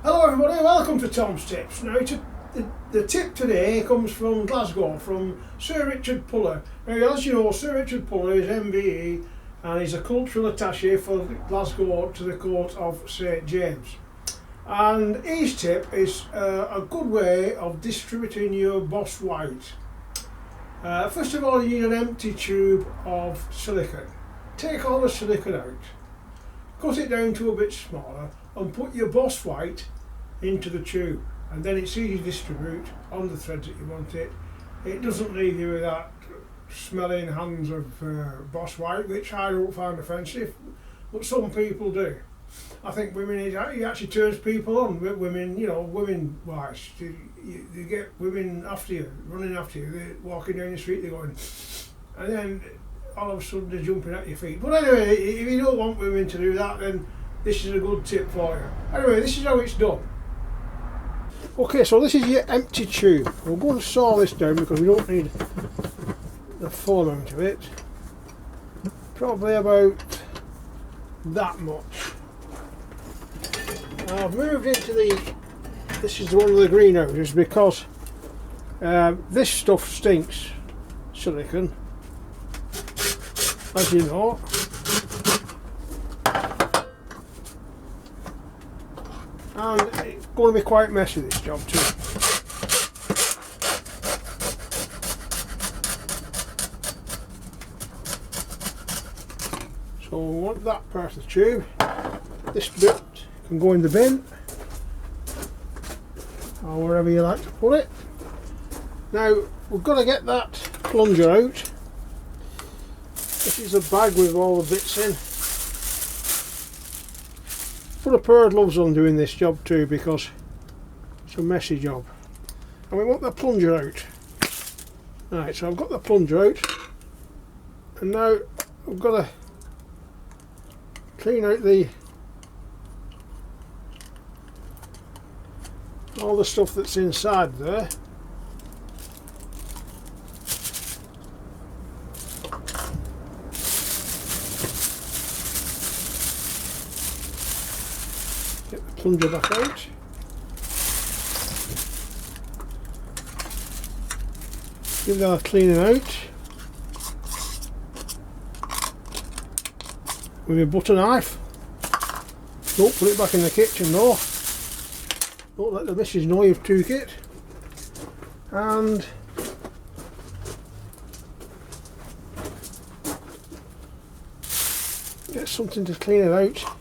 Hello everybody, welcome to Tom's Tips. Now the tip today comes from Glasgow, from Sir Richard Puller. Now as you know, Sir Richard Puller is MBE and he's a cultural attaché for Glasgow to the court of St James. And his tip is a good way of distributing your Boss White. First of all, you need an empty tube of silicone. Take all the silicone out, cut it down to a bit smaller and put your Boss White into the tube, and then it's easy to distribute on the threads that you want it. It doesn't leave you with that smelling hands of Boss White, which I don't find offensive, but some people do. I think women, it actually turns people on. Women, you know, women wise, you get women after you, running after you, they're walking down the street, they're going, and then all of a sudden they're jumping at your feet. But anyway, if you don't want women to do that, then this is a good tip for you. Anyway, this is how it's done. Okay, so this is your empty tube. We're going to saw this down because we don't need the full amount of it. Probably about that much. Now I've moved into this is one of the greenhouses because this stuff stinks, silicone, as you know. And it's going to be quite messy, this job too. So we want that part of the tube. This bit can go in the bin or wherever you like to put it. Now we've got to get that plunger out. This is a bag with all the bits in. Put a pair of gloves on doing this job too because it's a messy job. And we want the plunger out. Right, so I've got the plunger out and now I've got to clean out all the stuff that's inside there. Get the plunger back out. Give that a cleaning out with a butter knife. Don't put it back in the kitchen though. Don't let the missus know you've took it. And get something to clean it out.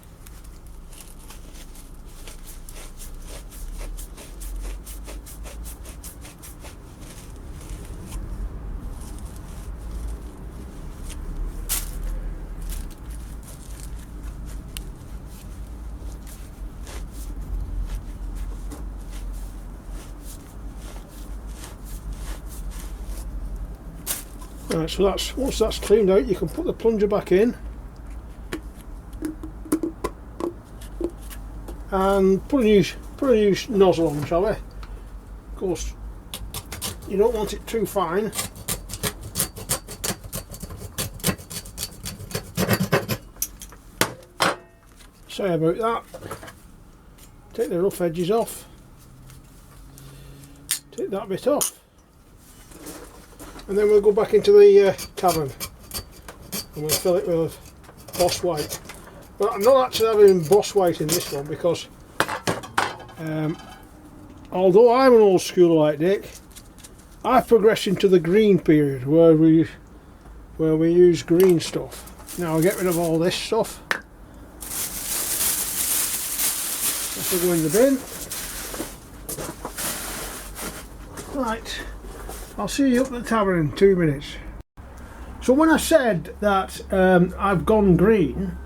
Right, so once that's cleaned out, you can put the plunger back in and put a new nozzle on, shall we? Of course, you don't want it too fine. Sorry about that. Take the rough edges off. Take that bit off. And then we'll go back into the tavern and we'll fill it with Boss White. But I'm not actually having Boss White in this one because although I'm an old school like Dick, I've progressed into the green period where we use green stuff. Now I'll get rid of all this stuff. This will go in the bin. Right. I'll see you up at the tavern in 2 minutes. So when I said that I've gone green,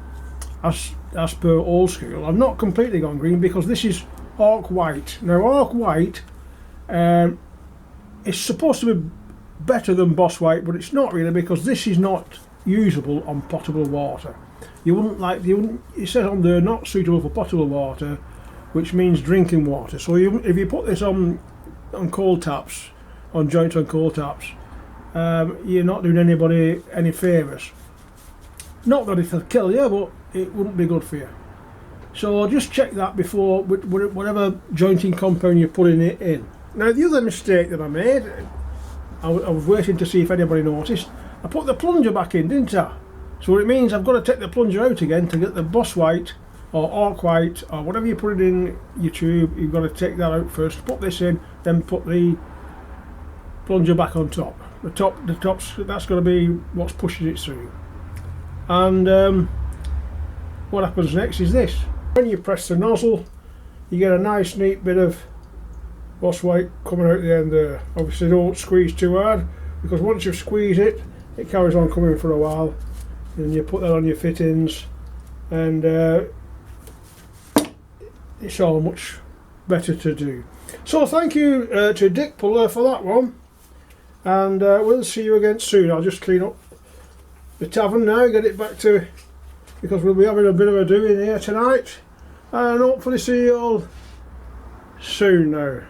as per old school, I've not completely gone green because this is Orc White. Now Orc White is supposed to be better than Boss White, but it's not really because this is not usable on potable water. It says on there not suitable for potable water, which means drinking water. So if you put this on cold taps, on joints on cold taps, you're not doing anybody any favours. Not that it'll kill you, but it wouldn't be good for you. So just check that before whatever jointing compound you're putting it in. Now the other mistake that I made, I was waiting to see if anybody noticed, I put the plunger back in, didn't I? So it means I've got to take the plunger out again to get the Boss White or Arc White or whatever you put it in your tube. You've got to take that out first, put this in, then put the plunger back on top. The top's, that's got to be what's pushing it through. And what happens next is this. When you press the nozzle, you get a nice neat bit of Boss White coming out the end there. Obviously don't squeeze too hard, because once you squeeze it, it carries on coming for a while. And you put that on your fittings, and it's all much better to do. So thank you to Dick Puller for that one, and we'll see you again soon. I'll just clean up the tavern now, get it back to, because we'll be having a bit of a do in here tonight, and hopefully see you all soon now.